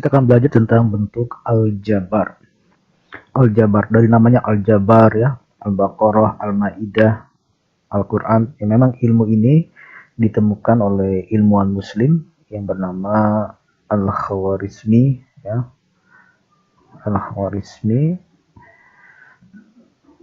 kita akan belajar tentang bentuk aljabar. Aljabar dari namanya aljabar ya, Al-Baqarah, Al-Maidah, Al-Quran. Ya, memang ilmu ini ditemukan oleh ilmuwan Muslim yang bernama Al-Khwarizmi ya, Al-Khwarizmi.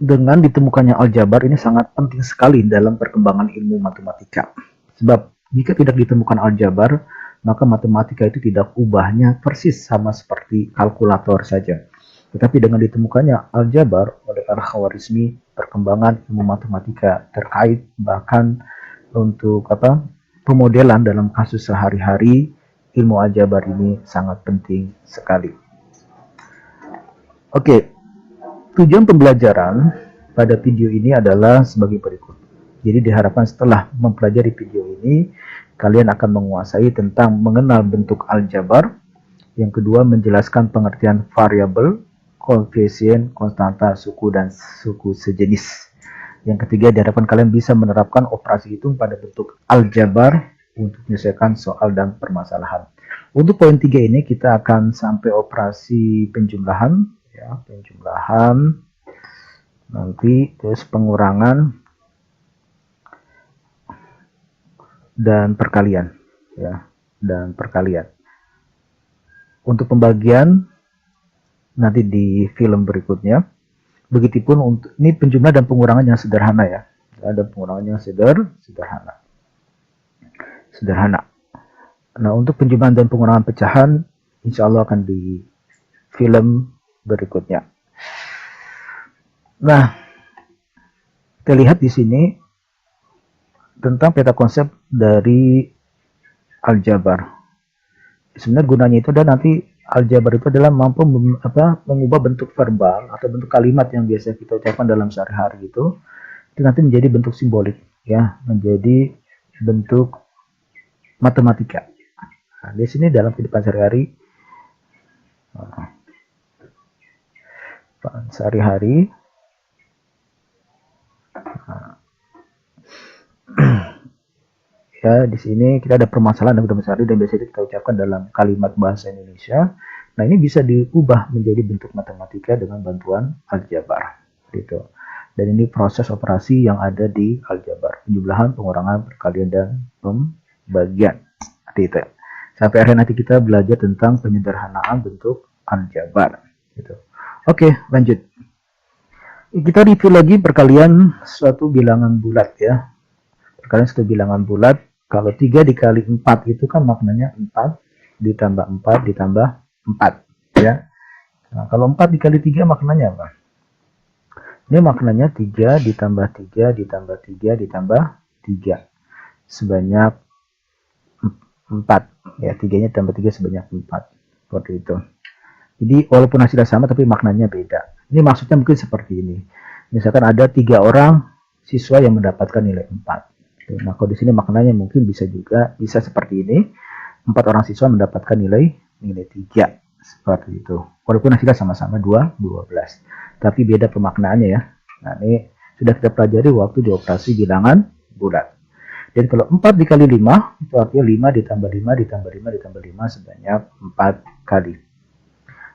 Dengan ditemukannya aljabar ini sangat penting sekali dalam perkembangan ilmu matematika. Sebab jika tidak ditemukan aljabar, maka matematika itu tidak ubahnya persis sama seperti kalkulator saja. Tetapi dengan ditemukannya aljabar oleh Al-Khwarizmi, perkembangan ilmu matematika terkait bahkan untuk pemodelan dalam kasus sehari-hari, ilmu aljabar ini sangat penting sekali. Oke, tujuan pembelajaran pada video ini adalah sebagai berikut. Jadi diharapkan setelah mempelajari video ini, kalian akan menguasai tentang mengenal bentuk aljabar. Yang kedua, menjelaskan pengertian variabel, koefisien, konstanta, suku, dan suku sejenis. Yang ketiga, diharapkan kalian bisa menerapkan operasi hitung pada bentuk aljabar untuk menyelesaikan soal dan permasalahan. Untuk poin 3 ini kita akan sampai operasi penjumlahan, ya, penjumlahan, nanti terus pengurangan dan perkalian, ya, dan perkalian. Untuk pembagian nanti di film berikutnya. Begitupun untuk ini penjumlah dan pengurangan yang sederhana ya. Ada pengurangan yang sederhana. Nah, untuk penjumlahan dan pengurangan pecahan insya Allah akan di film berikutnya. Nah, kita lihat di sini tentang peta konsep dari aljabar. Sebenarnya gunanya itu adalah nanti aljabar itu adalah mampu mengubah bentuk verbal atau bentuk kalimat yang biasa kita ucapkan dalam sehari-hari itu nanti menjadi bentuk simbolik ya, menjadi bentuk matematika. Nah, di sini dalam kehidupan sehari-hari ya, di sini kita ada permasalahan dan sehari dan biasanya kita ucapkan dalam kalimat bahasa Indonesia. Nah, ini bisa diubah menjadi bentuk matematika dengan bantuan aljabar gitu. Dan ini proses operasi yang ada di aljabar, penjumlahan, pengurangan, perkalian, dan pembagian gitu. Sampai akhir nanti kita belajar tentang penyederhanaan bentuk aljabar gitu. Oke, lanjut. Kita review lagi perkalian suatu bilangan bulat ya. Perkalian suatu bilangan bulat, kalau 3 dikali 4 itu kan maknanya 4 ditambah 4 ditambah 4 ya. Nah, kalau 4 dikali 3 maknanya apa? Ini maknanya 3 ditambah 3 ditambah 3 ditambah 3 sebanyak 4 ya, 3-nya tambah 3 sebanyak 4 seperti itu. Jadi walaupun hasilnya sama tapi maknanya beda. Ini maksudnya mungkin seperti ini. Misalkan ada 3 orang siswa yang mendapatkan nilai 4. Nah, kalau di sini maknanya mungkin bisa seperti ini. 4 orang siswa mendapatkan nilai 3 seperti itu. Walaupun hasilnya sama-sama 12, tapi beda pemaknaannya ya. Nah, ini sudah kita pelajari waktu di operasi bilangan bulat. Dan kalau 4 dikali 5 itu artinya 5 ditambah 5 ditambah 5 ditambah 5 sebanyak 4 kali.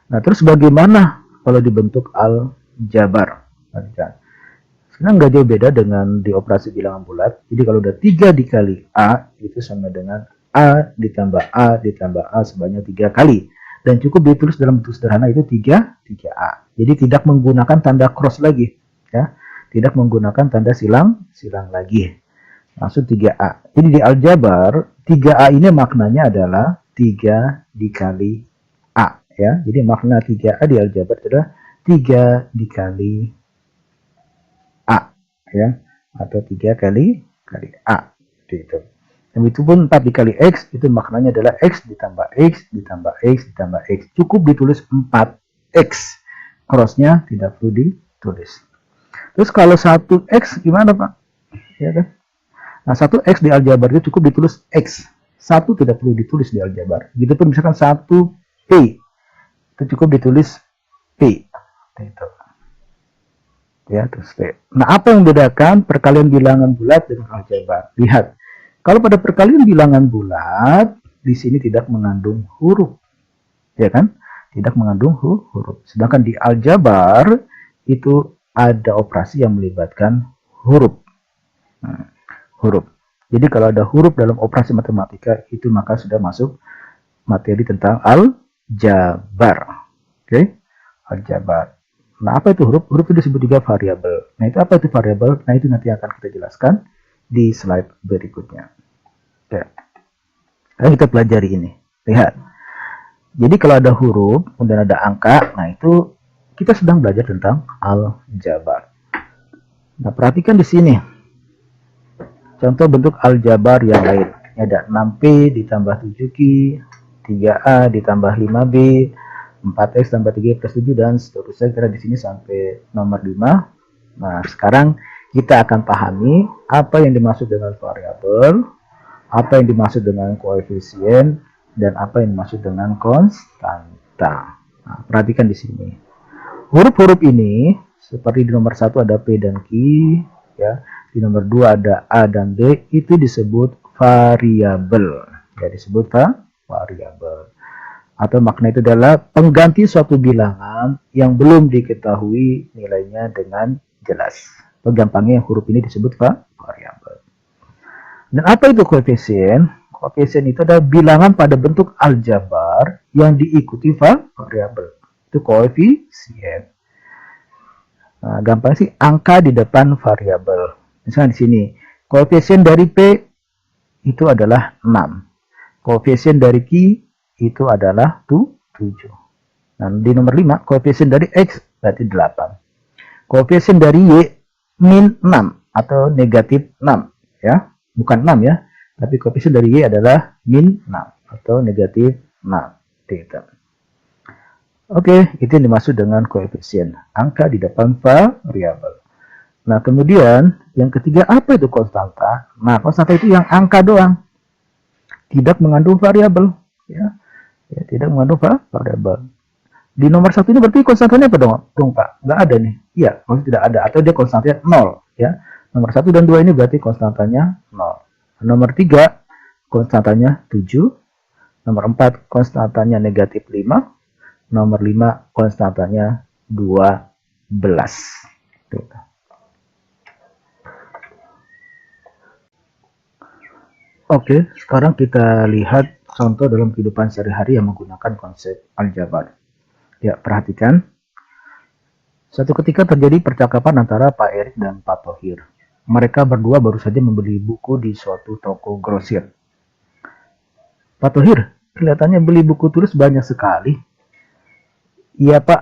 Nah, terus bagaimana kalau dibentuk aljabar? Sebenarnya nggak jauh beda dengan di operasi bilangan bulat. Jadi kalau udah 3 dikali A itu sama dengan A ditambah A ditambah A sebanyak 3 kali. Dan cukup ditulis dalam bentuk sederhana itu 3A. Jadi tidak menggunakan tanda cross lagi ya. Tidak menggunakan tanda silang lagi. Langsung 3A. Jadi di aljabar 3A ini maknanya adalah 3 dikali A ya. Jadi makna 3A di aljabar adalah 3 dikali ya, atau 3 kali A gitu. Dan itu pun 4 dikali X itu maknanya adalah X ditambah X ditambah X ditambah X. Cukup ditulis 4X. Crossnya tidak perlu ditulis. Terus kalau 1X gimana Pak? Ya kan? Nah, 1X di aljabar itu cukup ditulis X. 1 tidak perlu ditulis di aljabar. Gitu pun misalkan 1P itu cukup ditulis P. Gitu. Ya, terus P. Nah, apa yang membedakan perkalian bilangan bulat dengan aljabar? Lihat, kalau pada perkalian bilangan bulat, di sini tidak mengandung huruf. ya kan? Tidak mengandung huruf. Sedangkan di aljabar itu ada operasi yang melibatkan huruf. Nah, huruf. Jadi kalau ada huruf dalam operasi matematika itu maka sudah masuk materi tentang aljabar. Oke, aljabar. Nah, apa itu huruf? Huruf itu disebut juga variabel. Nah, itu apa itu variabel? Nah, itu nanti akan kita jelaskan di slide berikutnya. Oke. Sekarang kita pelajari ini. Lihat. Jadi kalau ada huruf, kemudian ada angka, nah itu kita sedang belajar tentang aljabar. Nah, perhatikan di sini. Contoh bentuk aljabar yang lain. Ini ada 6P ditambah 7Q, 3A ditambah 5B, 4X tambah 3 plus 7, dan seterusnya. Kira di sini sampai nomor 5. Nah, sekarang kita akan pahami apa yang dimaksud dengan variabel, apa yang dimaksud dengan koefisien, dan apa yang dimaksud dengan konstanta. Nah, perhatikan di sini. Huruf-huruf ini seperti di nomor 1 ada P dan Q, ya. Di nomor 2 ada A dan B, itu disebut variabel. Ya, disebut variabel. Atau makna itu adalah pengganti suatu bilangan yang belum diketahui nilainya dengan jelas. Atau gampangnya huruf ini disebut variabel. Dan apa itu koefisien? Koefisien itu adalah bilangan pada bentuk aljabar yang diikuti variabel. Itu koefisien. Nah, gampang sih angka di depan variabel. Misalnya di sini, koefisien dari P itu adalah 6. Koefisien dari Q itu adalah 7. Nah, di nomor 5, koefisien dari X berarti 8. Koefisien dari Y min 6 atau negatif 6. Ya, bukan 6 ya, tapi koefisien dari Y adalah min 6 atau negatif 6. Oke, itu yang dimaksud dengan koefisien. Angka di depan variabel. Nah, kemudian yang ketiga, apa itu konstanta? Nah, konstanta itu yang angka doang. Tidak mengandung variabel. Ya, tidak mengandung variabel. Di nomor 1 ini berarti konstantanya apa dong Pak? Nggak ada nih. Iya, maksudnya tidak ada. Atau dia konstantanya 0. Ya. Nomor 1 dan 2 ini berarti konstantanya 0. Nomor 3, konstantanya 7. Nomor 4, konstantanya negatif 5. Nomor 5, konstantanya 12. Oke, sekarang kita lihat contoh dalam kehidupan sehari-hari yang menggunakan konsep aljabar. Ya, perhatikan. Suatu ketika terjadi percakapan antara Pak Erik dan Pak Thohir. Mereka berdua baru saja membeli buku di suatu toko grosir. Pak Thohir, kelihatannya beli buku tulis banyak sekali. Iya Pak,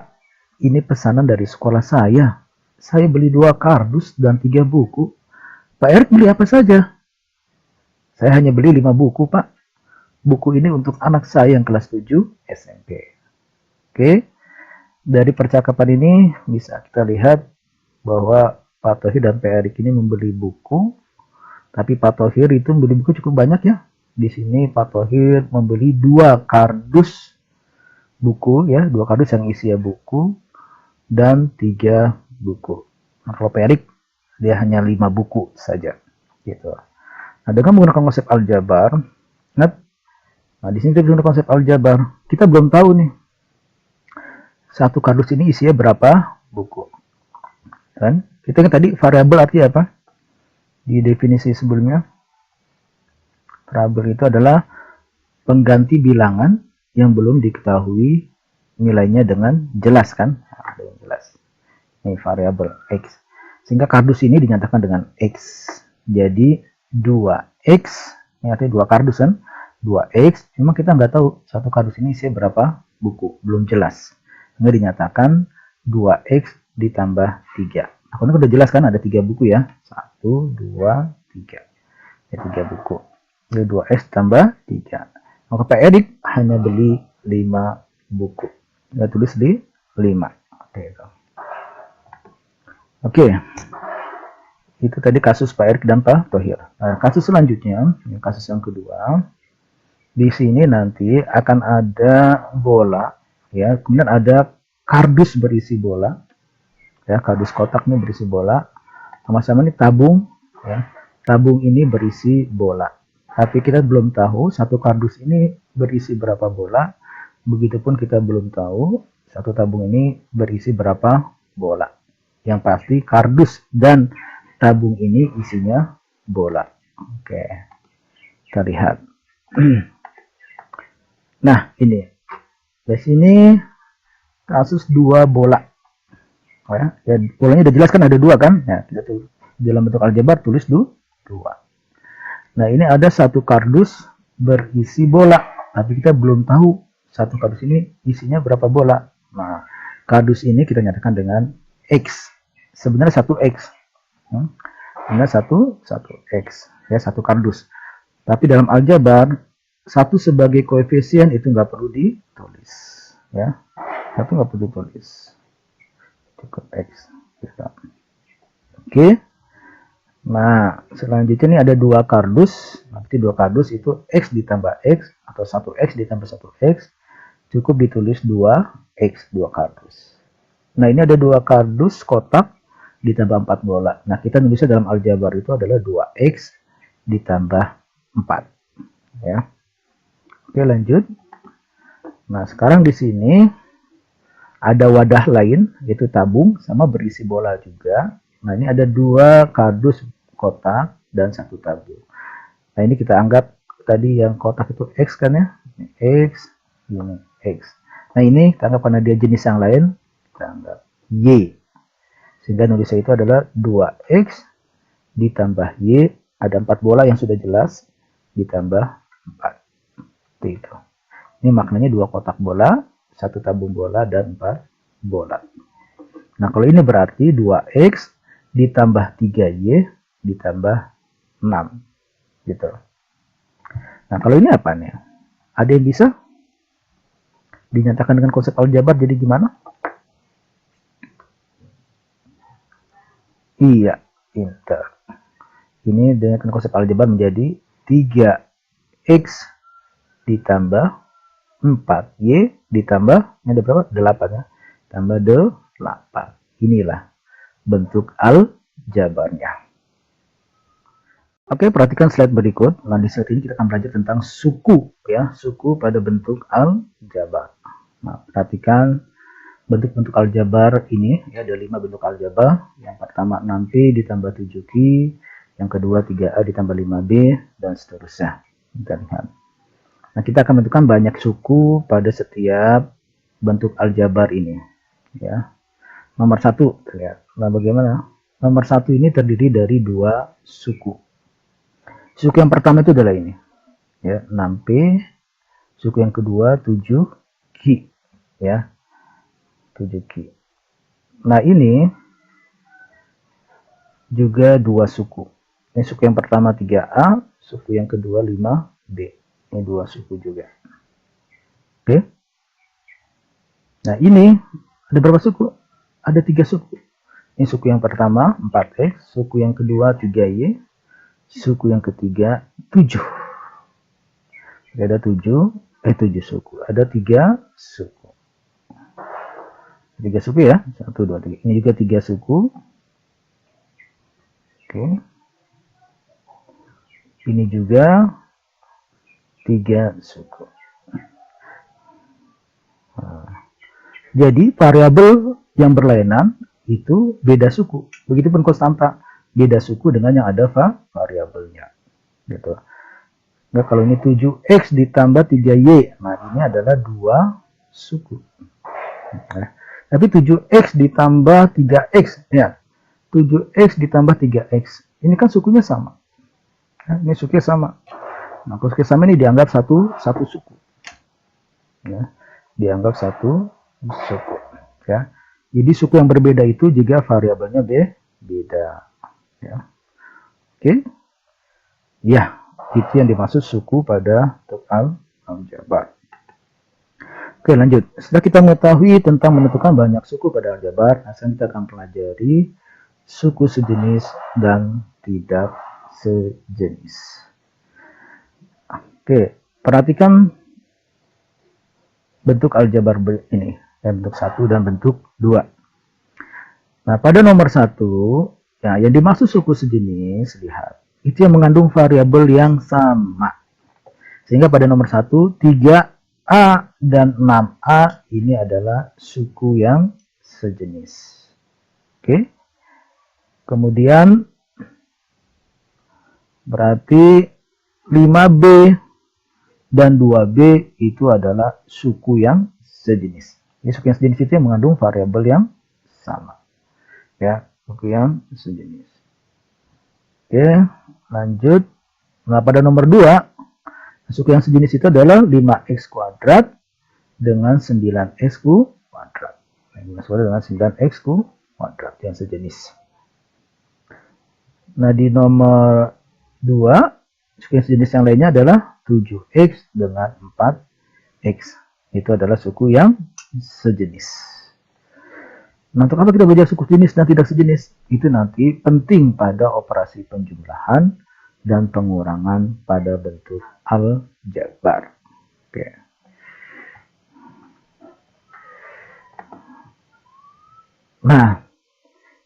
ini pesanan dari sekolah saya. Saya beli 2 kardus dan 3 buku. Pak Erik beli apa saja? Saya hanya beli 5 buku, Pak. Buku ini untuk anak saya yang kelas 7 SMP. Oke, dari percakapan ini bisa kita lihat bahwa Pak Thohir dan Pak Erik ini membeli buku. Tapi Pak Thohir itu membeli buku cukup banyak ya. Di sini Pak Thohir membeli 2 kardus buku ya, 2 kardus yang isinya buku dan 3 buku. Nah, kalau Pak Erik dia hanya 5 buku saja gitu. Nah, dengan menggunakan konsep aljabar, nah di sini kita menggunakan konsep aljabar, kita belum tahu nih satu kardus ini isinya berapa buku. Kan? Kita kan tadi variabel artinya apa? Di definisi sebelumnya, variabel itu adalah pengganti bilangan yang belum diketahui nilainya dengan jelas kan? Nah, dengan jelas. Ini variabel X. Sehingga kardus ini dinyatakan dengan X. Jadi 2X, ini artinya 2 kardus kan? 2X, cuma kita nggak tahu satu kardus ini isinya berapa buku, belum jelas. Sehingga dinyatakan 2X ditambah 3. Aku ini udah jelas kan ada 3 buku ya. 1, 2, 3. Ya, 3 buku. Jadi 2X tambah 3. Maka Pak Erik hanya beli 5 buku. Nggak tulis di 5. Oke. Itu tadi kasus Pak Erik dan Pak Thohir. Nah, kasus selanjutnya, kasus yang kedua. Di sini nanti akan ada bola, ya. Kemudian ada kardus berisi bola, ya. Kardus kotak ini berisi bola. Sama-sama ini tabung, ya. Tabung ini berisi bola. Tapi kita belum tahu satu kardus ini berisi berapa bola Begitupun kita belum tahu satu tabung ini berisi berapa bola. Yang pasti kardus dan tabung ini isinya bola. Oke, kita lihat. Nah, ini. Di sini kasus 2 bola. Ya, bolanya udah jelas kan, ada 2 kan? Ya, kita tuh dalam bentuk aljabar tulis 2. Nah, ini ada satu kardus berisi bola, tapi kita belum tahu satu kardus ini isinya berapa bola. Nah, kardus ini kita nyatakan dengan X. Sebenarnya 1X. Ini satu X, ya, satu kardus. Tapi dalam aljabar, 1 sebagai koefisien itu nggak perlu ditulis. Ya, 1 nggak perlu ditulis. Cukup X. Oke. Nah, selanjutnya ini ada 2 kardus. Nanti 2 kardus itu X ditambah X atau 1X ditambah 1X. Cukup ditulis 2X, 2 kardus. Nah, ini ada 2 kardus kotak ditambah 4 bola. Nah, kita nulisnya dalam aljabar itu adalah 2X ditambah 4. Ya. Oke, lanjut. Nah, sekarang di sini ada wadah lain, yaitu tabung sama berisi bola juga. Nah, ini ada 2 kardus kotak dan 1 tabung. Nah, ini kita anggap tadi yang kotak itu X kan ya. X, ini X. Nah, ini kita anggap karena dia jenis yang lain, kita anggap Y. Sehingga nulisnya itu adalah 2X ditambah Y, ada 4 bola yang sudah jelas, ditambah 4. Itu. Ini maknanya 2 kotak bola, 1 tabung bola, dan 4 bola. Nah, kalau ini berarti 2X ditambah 3Y ditambah 6. Gitu. Nah, kalau ini apa nih? Ada yang bisa dinyatakan dengan konsep aljabar jadi gimana? Iya, inter. Ini dengan konsep aljabar menjadi 3X ditambah 4Y ditambah, ini ada berapa? 8 ya. Tambah 8. Inilah bentuk aljabarnya. Oke, perhatikan slide berikut. Nah, di slide ini kita akan belajar tentang suku, ya, suku pada bentuk aljabar. Nah, perhatikan bentuk-bentuk aljabar ini, ya, ada 5 bentuk aljabar. Yang pertama 6P ditambah 7Q, yang kedua 3A ditambah 5B, dan seterusnya. Kita lihat. Nah, kita akan menentukan banyak suku pada setiap bentuk aljabar ini, ya. Nomor 1, lihat. Nah, bagaimana? Nomor 1 ini terdiri dari 2 suku. Suku yang pertama itu adalah ini, ya, 6P. Suku yang kedua 7Q, ya, 7Q. Nah, ini juga 2 suku. Ini suku yang pertama 3A, suku yang kedua 5B. Ini 2 suku juga. Oke. Nah, ini ada berapa suku? Ada 3 suku. Ini suku yang pertama 4X, suku yang kedua 3Y, suku yang ketiga 7. Ada 7 suku. Ada 3 suku. 3 suku ya. 1, 2, 3. Ini juga 3 suku. Oke. Ini juga 3 suku. Jadi variabel yang berlainan itu beda suku. Begitupun konstanta. Beda suku dengan yang ada variabelnya. Gitu. Nah, kalau ini 7X ditambah 3Y. Nah, ini adalah 2 suku. Nah, tapi 7X ditambah 3X. Ya, 7X ditambah 3X. Ini kan sukunya sama. Nah, ini sukunya sama. Nah, kalau sukunya sama ini dianggap satu suku. Ya, dianggap satu suku. Ya. Jadi suku yang berbeda itu juga variabelnya beda. Ya. Oke. Ya, itu yang dimaksud suku pada bentuk aljabar. Oke, lanjut. Setelah kita mengetahui tentang menentukan banyak suku pada aljabar, sekarang kita akan pelajari suku sejenis dan tidak sejenis. Oke, perhatikan bentuk aljabar ini, bentuk 1 dan bentuk 2. Nah, pada nomor 1, ya, yang dimaksud suku sejenis, lihat, itu yang mengandung variabel yang sama. Sehingga pada nomor 1, 3 5A dan 6A ini adalah suku yang sejenis. Oke. Kemudian berarti 5B dan 2B itu adalah suku yang sejenis. Jadi suku yang sejenis itu yang mengandung variabel yang sama. Ya, suku yang sejenis. Oke, lanjut. Nah, pada nomor 2, suku yang sejenis itu adalah 5x kuadrat dengan 9x kuadrat. 5x kuadrat dengan 9x kuadrat yang sejenis. Nah, di nomor 2, suku yang sejenis yang lainnya adalah 7x dengan 4x. Itu adalah suku yang sejenis. Nah, untuk apa kita belajar suku sejenis dan tidak sejenis? Itu nanti penting pada operasi penjumlahan dan pengurangan pada bentuk aljabar. Oke. Nah,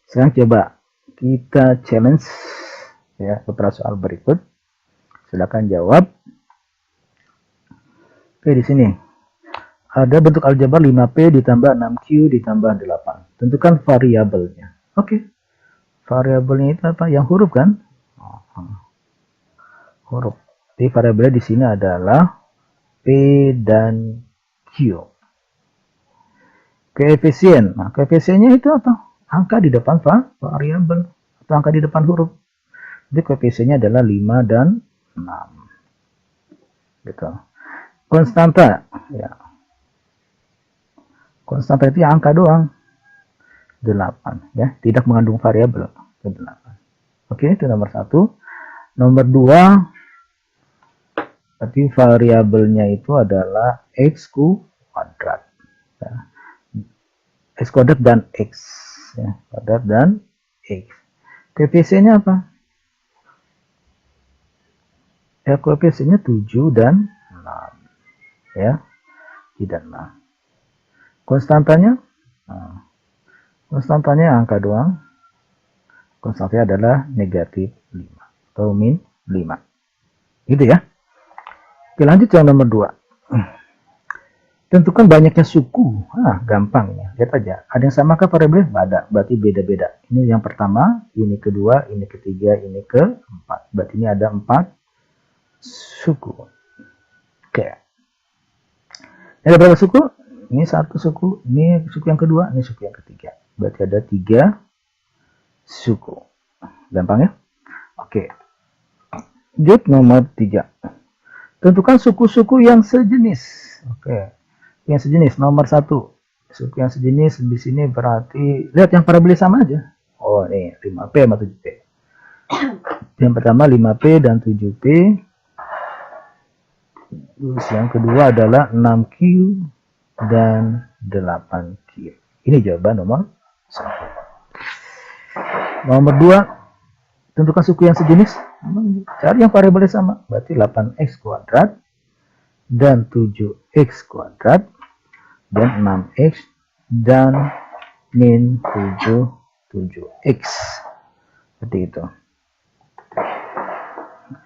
sekarang coba kita challenge ya beberapa soal berikut. Silakan jawab. Oke, di sini ada bentuk aljabar 5P ditambah 6Q ditambah 8. Tentukan variabelnya. Oke. Variabelnya itu apa? Yang huruf kan? Huruf. Jadi variabelnya di sini adalah P dan Q. Koefisien. Nah, koefisiennya itu apa? Angka di depan variabel atau angka di depan huruf. Jadi koefisiennya adalah 5 dan 6. Gitu. Konstanta, ya. Konstanta itu yang angka doang. 8, ya. Tidak mengandung variabel. 8. Oke, itu nomor 1. Nomor 2, berarti variabelnya itu adalah x kuadrat. Ya. X kuadrat dan x. Ya, kuadrat dan x. Koefisiennya apa? Ya, koefisiennya 7 dan 6. Ya, 7 dan 6. Konstantanya? Nah, konstantanya angka doang. Konstantanya adalah negatif 5 atau min 5. Gitu ya. Oke, lanjut yang nomor 2. Tentukan banyaknya suku. Gampang ya. Lihat aja. Ada yang samakah variabelnya? Ada. Berarti beda-beda. Ini yang pertama, ini kedua, ini ketiga, ini keempat. Berarti ini ada 4 suku. Oke. Ini ada berapa suku? Ini 1 suku, ini suku yang kedua, ini suku yang ketiga. Berarti ada 3 suku. Gampang ya? Oke. Lanjut nomor 3. Tentukan suku-suku yang sejenis. Oke. Yang sejenis nomor 1. Suku yang sejenis di sini berarti lihat yang variabelnya sama aja. Oh, nih 5P sama 7P. Yang pertama 5P dan 7P. Terus yang kedua adalah 6Q dan 8Q. Ini jawaban nomor 1. Nomor 2, tentukan suku yang sejenis. Cari yang variabelnya sama. Berarti 8x kuadrat dan 7x kuadrat dan 6x dan min 7x. Seperti itu.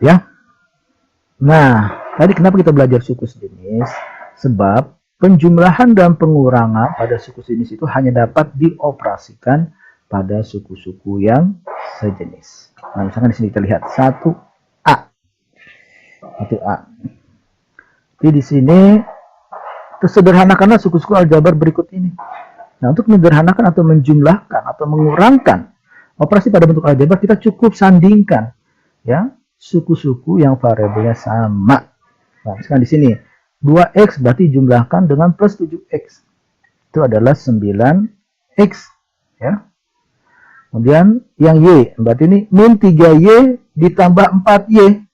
Ya. Nah, tadi kenapa kita belajar suku sejenis? Sebab penjumlahan dan pengurangan pada suku sejenis itu hanya dapat dioperasikan pada suku-suku yang sejenis. Nah, misalkan di sini kita lihat 1A. 1A. Jadi di sini tersederhanakanlah suku-suku aljabar berikut ini. Nah, untuk menyederhanakan atau menjumlahkan atau mengurangkan operasi pada bentuk aljabar, kita cukup sandingkan ya suku-suku yang variabelnya sama. Nah, misalkan di sini 2x berarti jumlahkan dengan plus 7x. Itu adalah 9x ya. Kemudian yang y berarti ini min 3y ditambah 4y.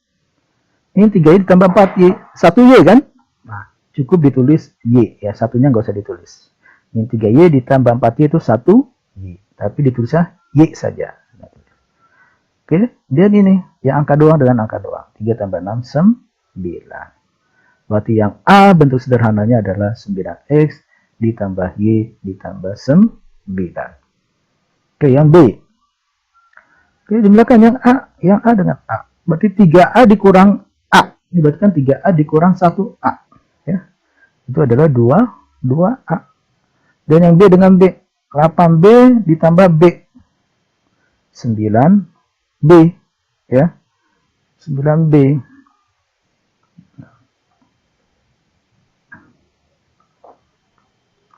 Ini 3y ditambah 4y, 1y kan? Nah, cukup ditulis y ya, satunya nggak usah ditulis. Min 3y ditambah 4y itu 1y, tapi ditulisnya y saja. Oke, dan ini yang angka doang dengan angka doang. 3 tambah 6, 9. Berarti yang A bentuk sederhananya adalah 9x ditambah y ditambah 9. Oke, yang B. Oke, jumlahkan yang A dengan A. Berarti 3A dikurang A. Ini berarti kan 3A dikurang 1A. Ya. itu adalah 2A. Dan yang B dengan B, 8B ditambah B, 9B, ya, 9B.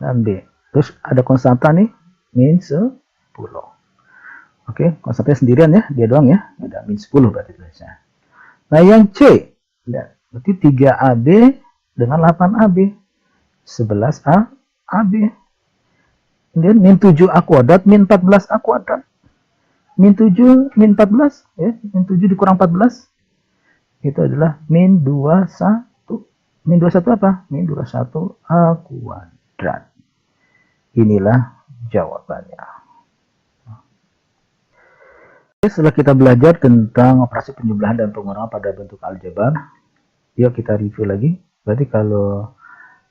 Dan B. Terus ada konstanta nih, min 10. Oke, konstantanya sendirian ya, dia doang ya, ada min 10 berarti tulisnya. Nah yang C, berarti 3AB dengan 8AB, 11A, AB. Kemudian min 7A kuadrat, min 14A kuadrat. Min 7, min 14, ya, min 7 dikurang 14, itu adalah min 21. Min 21 apa? Min 21A kuadrat. Inilah jawabannya. Setelah kita belajar tentang operasi penjumlahan dan pengurangan pada bentuk aljabar, yuk kita review lagi. Berarti kalau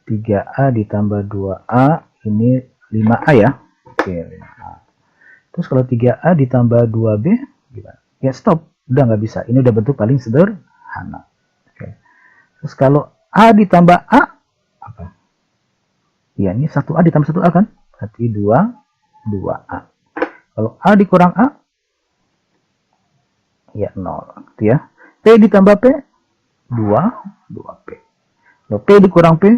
3A ditambah 2A, ini 5A ya. Oke, 5A. Terus kalau 3A ditambah 2B, gimana? Ya stop, udah nggak bisa. Ini udah bentuk paling sederhana. Oke. Terus kalau A ditambah A, apa? Ya ini 1A ditambah 1A kan? Berarti 2A. Kalau A dikurang A, ya 0. Gitu ya. P ditambah P, 2P. Kalau P dikurang P,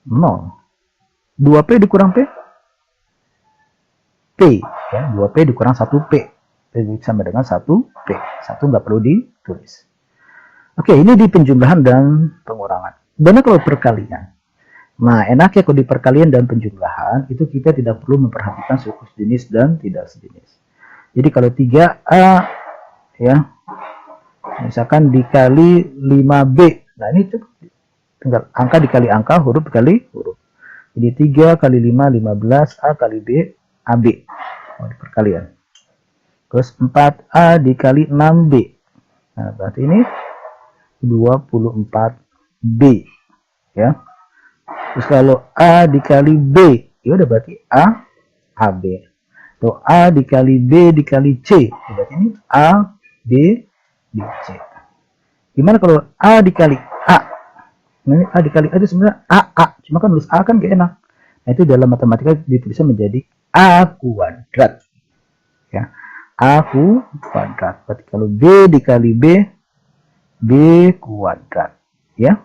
0. 2P dikurang P, P. Ya, 2P dikurang 1P. Sama dengan 1P. 1 nggak perlu ditulis. Oke, ini di penjumlahan dan pengurangan. Benar kalau perkalian. Nah, enaknya kalau di perkalian dan penjumlahan, itu kita tidak perlu memperhatikan suku sejenis dan tidak sejenis. Jadi kalau 3A, ya, misalkan dikali 5B. Nah, ini tinggal angka dikali angka, huruf dikali huruf. Jadi 3 kali 5, 15, A kali B, AB. Oh, di perkalian. Terus 4A dikali 6B. Nah, berarti ini 24B. Ya. Terus kalau A dikali B, ya udah berarti A, AB. Atau A dikali B dikali C, berarti ini A, B, B, C. Gimana kalau A dikali A? Nah, ini A dikali A itu sebenarnya A. Cuma kan nulis A kan gak enak. Nah, itu dalam matematika ditulisnya menjadi A kuadrat. Ya, A kuadrat. Berarti kalau B dikali B, B kuadrat. Ya.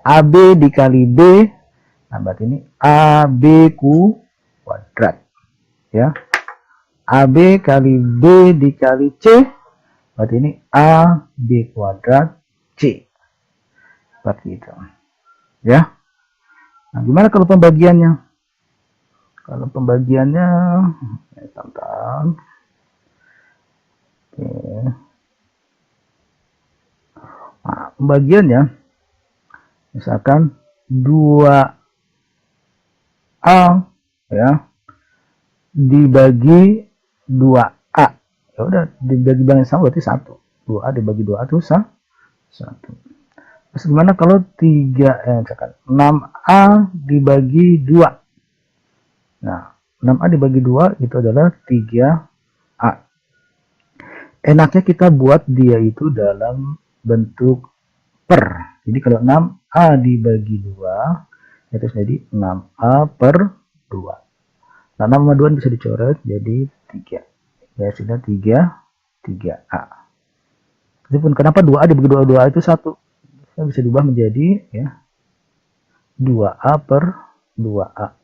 AB dikali B, nah berarti ini AB kuadrat. Ya. AB kali B dikali C, berarti ini AB kuadrat C. Seperti itu. Ya. Nah, gimana kalau pembagiannya? Kalau pembagiannya, teman-teman. Oke. Nah, pembagiannya, misalkan 2A, ya, dibagi 2A. Ya udah, dibagi yang sama berarti 1. 2A dibagi 2A itu 1. Terus gimana kalau 3, misalkan 6A dibagi 2. Nah, 6A dibagi 2 itu adalah 3A. Enaknya kita buat dia itu dalam bentuk per. Jadi kalau 6A dibagi 2, itu jadi 6A per 2. Nah, 6 sama 2 bisa dicoret jadi 3. Ya, sudah 3A. Meskipun kenapa 2A dibagi 2 itu 1? Bisa diubah menjadi ya 2A per 2A.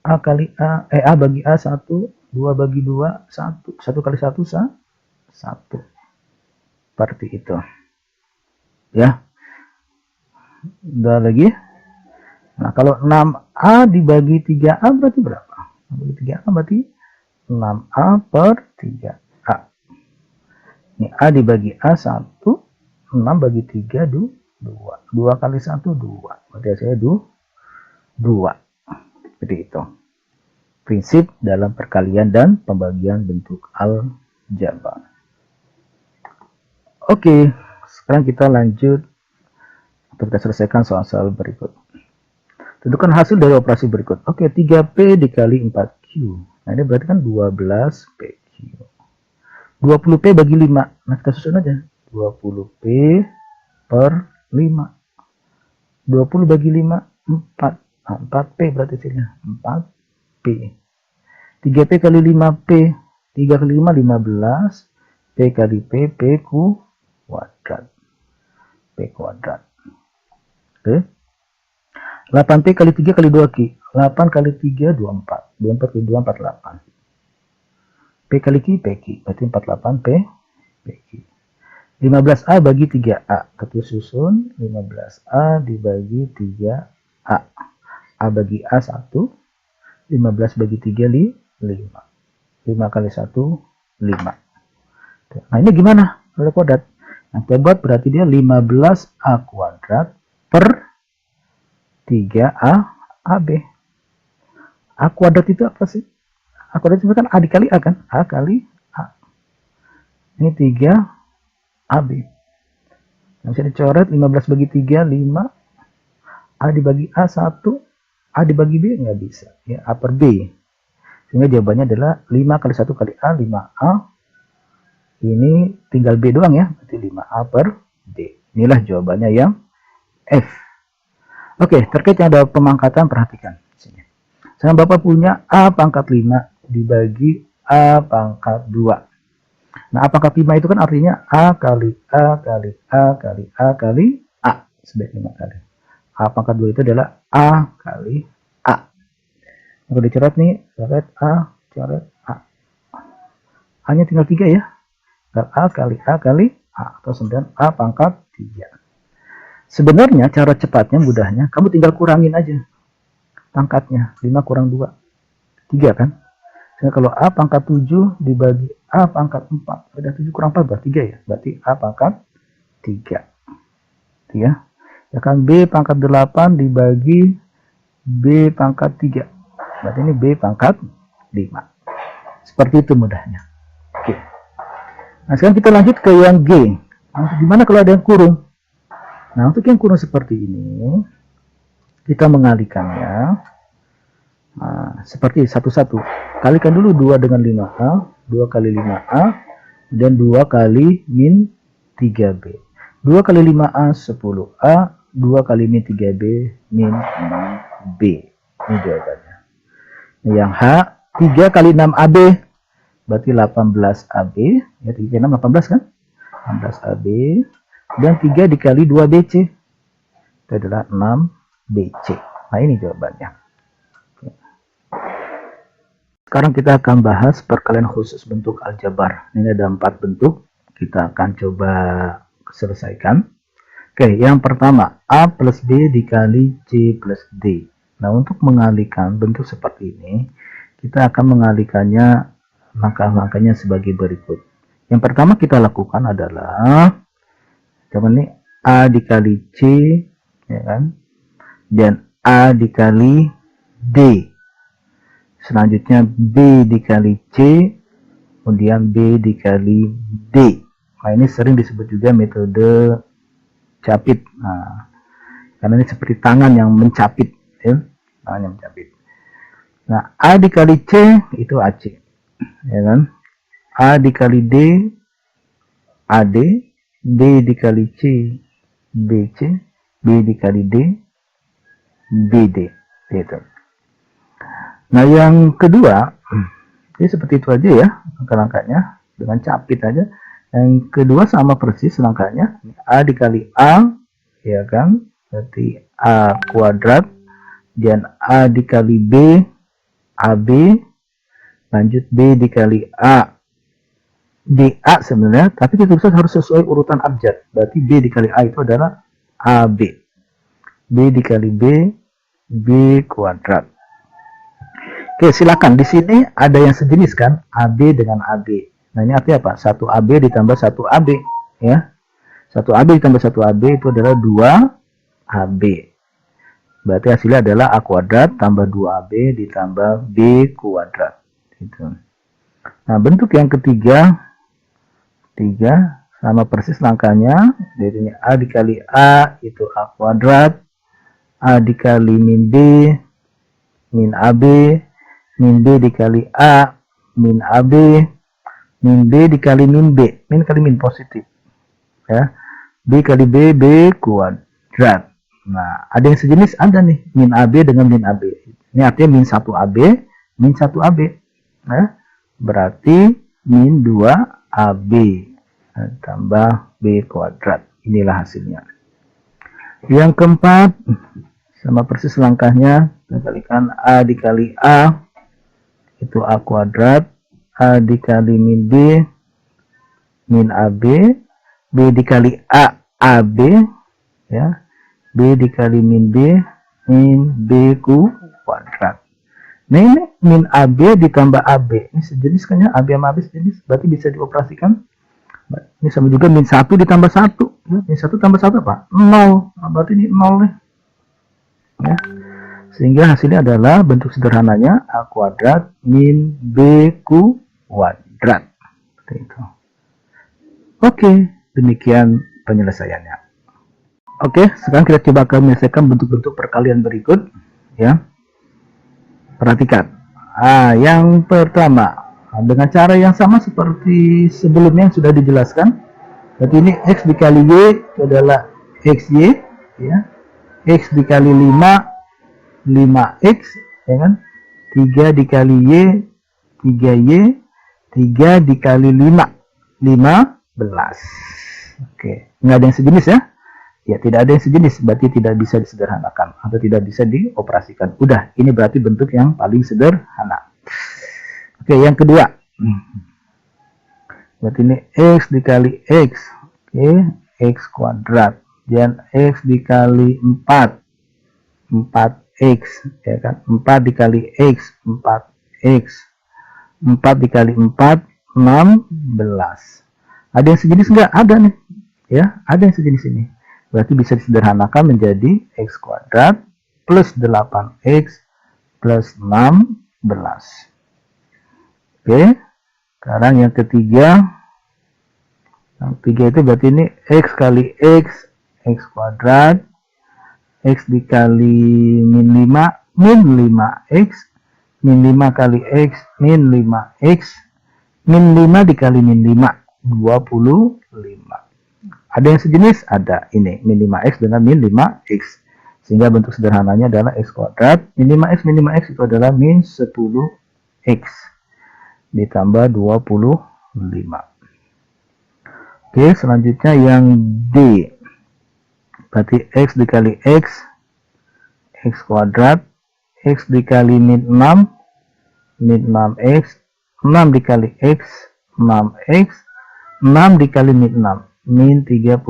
A kali A, A bagi A 1, 2 bagi 2, 1. 1 kali 1, 1. Seperti itu. Ya. Udah lagi. Nah, kalau 6A dibagi 3A berarti berapa? Bagi 3A berarti 6A per 3A. Ini A dibagi A 1, 6 bagi 3, 2. 2 kali 1, 2. Berarti hasilnya 2. Seperti itu. Prinsip dalam perkalian dan pembagian bentuk aljabar. Oke, sekarang kita lanjut untuk kita selesaikan soal-soal berikut. Tentukan hasil dari operasi berikut. Oke, 3P dikali 4Q. Nah, ini berarti kan 12PQ. 20P bagi 5. Nah, kita susun aja. 20P per 5. 20 bagi 5, 4. Nah, 4P berarti hasilnya. 4P. 3P kali 5P. 3 kali 5, 15. P kali P kuadrat. P kuadrat. Oke. 8P kali 3 kali 2Q. 8 kali 3, 24. 24 kali 2, 48. P kali Q, PQ. Berarti 48P, PQ. 15A bagi 3A. Ketua susun 15A dibagi 3A. A bagi A 1. 15 bagi 3, 5. 5 kali 1, 5. Nah ini gimana? Oleh kuadrat. Nah kita buat berarti dia 15A kuadrat per 3A AB. A kuadrat itu apa sih? A kuadrat itu kan A dikali A kan? A kali A. Ini 3 AB. Nah, bisa dicoret 15 bagi 3, 5. A dibagi A 1. A dibagi B nggak bisa. Ya, A per B. Sehingga jawabannya adalah 5 kali 1 kali A, 5A. Ini tinggal B doang ya. Berarti 5A per B. Inilah jawabannya yang F. Oke, terkait yang ada pemangkatan, perhatikan. Sekarang Bapak punya A pangkat 5 dibagi A pangkat 2. Nah, A pangkat 5 itu kan artinya A kali A kali A kali A kali A. Sebaik 5 kali. A pangkat 2 itu adalah A kali A. Kalau dicoret nih, coret A, coret A. A-nya tinggal 3 ya. A kali A kali A. Atau 9 A pangkat 3. Sebenarnya cara cepatnya, mudahnya, kamu tinggal kurangin aja pangkatnya. 5 kurang 2. 3 kan? Sehingga kalau A pangkat 7 dibagi A pangkat 4. Ada 7 kurang 4 berarti 3 ya. Berarti A pangkat 3. Ya. Ya kan B pangkat 8 dibagi B pangkat 3. Berarti ini B pangkat 5. Seperti itu mudahnya. Oke. Nah sekarang kita lanjut ke yang G. Nah, gimana kalau ada yang kurung? Nah untuk yang kurung seperti ini, kita mengalihkannya. Nah, seperti satu-satu. Kalikan dulu 2 dengan 5A. 2 kali 5A. Dan 2 kali min 3B. 2 kali 5A 10A. 2 kali min 3B min 6B. Ini jawabannya. Yang H 3 kali 6AB berarti 18AB. Ya 3 kali 6 18 kan? 18AB. Dan 3 dikali 2BC itu adalah 6BC. Nah ini jawabannya. Sekarang kita akan bahas perkalian khusus bentuk aljabar. Ini ada 4 bentuk. Kita akan coba selesaikan. Oke, yang pertama A plus B dikali C plus D. Nah untuk mengalihkan bentuk seperti ini, kita akan mengalihkannya langkah-langkahnya sebagai berikut. Yang pertama kita lakukan adalah ini A dikali C, ya kan? Dan A dikali D. Selanjutnya B dikali C, kemudian B dikali D. Nah ini sering disebut juga metode capit. Nah, karena ini seperti tangan yang mencapit, ya? Tangan yang mencapit. Nah A dikali C itu AC, ya kan? A dikali D, AD. B dikali C, BC. B dikali D, BD. Gitu. Nah yang kedua, ini seperti itu aja ya langkah-langkahnya, dengan capit aja. Yang kedua sama persis langkahnya. A dikali A, ya kan? Berarti A kuadrat. Dan A dikali B, AB. Lanjut B dikali A, DA sebenarnya, tapi kita harus sesuai urutan abjad. Berarti B dikali A itu adalah AB. B dikali B, B kuadrat. Oke, silakan. Di sini ada yang sejenis kan, AB dengan AB. Nah, ini artinya apa? 1 AB ditambah 1 AB, ya. 1 AB ditambah 1 AB itu adalah 2 AB. Berarti hasilnya adalah A kuadrat tambah 2 AB ditambah B kuadrat. Gitu. Nah, bentuk yang ketiga, 3 sama persis langkahnya. Jadi ini A dikali A itu A kuadrat. A dikali min B, min AB. Min B dikali A, min AB. Min B dikali min B. Min kali min positif. Ya. B kali B, B kuadrat. Nah, ada yang sejenis, ada nih, min AB dengan min AB. Ini artinya min 1 AB, min 1 AB. Nah, berarti min 2 AB tambah B kuadrat. Inilah hasilnya. Yang keempat, sama persis langkahnya, kita kalikan A dikali A, itu A kuadrat, A dikali min B, min AB, B dikali A, AB, ya, B dikali min B, min B kuadrat. Nah ini min AB ditambah AB, ini sejenis kan ya, AB sama AB sejenis, berarti bisa dioperasikan. Ini sama juga min 1 ditambah 1, ya, min 1 tambah 1 apa? 0, nah, berarti ini 0 nih. Ya. Sehingga hasilnya adalah bentuk sederhananya A kuadrat min B kuadrat. Seperti itu. Oke, demikian penyelesaiannya. Oke, sekarang kita coba akan menyelesaikan bentuk-bentuk perkalian berikut. Ya, perhatikan. Yang pertama, dengan cara yang sama seperti sebelumnya yang sudah dijelaskan. Berarti ini X dikali Y itu adalah XY, ya. X dikali 5, 5X, ya kan? 3 dikali Y, 3Y, 3 dikali 5, 15. Oke, nggak ada yang sejenis ya? Ya, tidak ada yang sejenis, berarti tidak bisa disederhanakan atau tidak bisa dioperasikan. Udah, ini berarti bentuk yang paling sederhana. Oke, yang kedua. Berarti ini X dikali X. Oke, X kuadrat. Dan X dikali 4. 4X. Ya kan? 4 dikali X. 4X. 4 dikali 4. 16. Ada yang sejenis enggak? Ada nih. Ya, ada yang sejenis ini. Berarti bisa disederhanakan menjadi X kuadrat plus 8X plus 16. Oke, sekarang yang ketiga. Yang ketiga itu berarti ini X kali X, X kuadrat, X dikali min 5, min 5X, min 5 kali X, min 5X, min 5 dikali min 5, 25. Ada yang sejenis? Ada. Ini min 5X dengan min 5X. Sehingga bentuk sederhananya adalah X kuadrat. Min 5X itu adalah min 10X. Ditambah 25. Oke, selanjutnya yang D. Berarti X dikali X. X kuadrat. X dikali min 6. Min 6X. 6 dikali X. 6X. 6 dikali min 6. Min 36.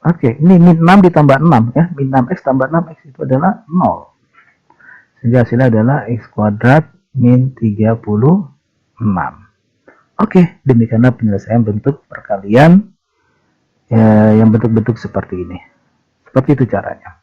Oke, ini min 6 ditambah 6 ya. Min 6X tambah 6X itu adalah 0. Sehingga hasilnya adalah X kuadrat min 36. Oke, demikianlah penyelesaian bentuk perkalian yang bentuk-bentuk seperti ini. Seperti itu caranya.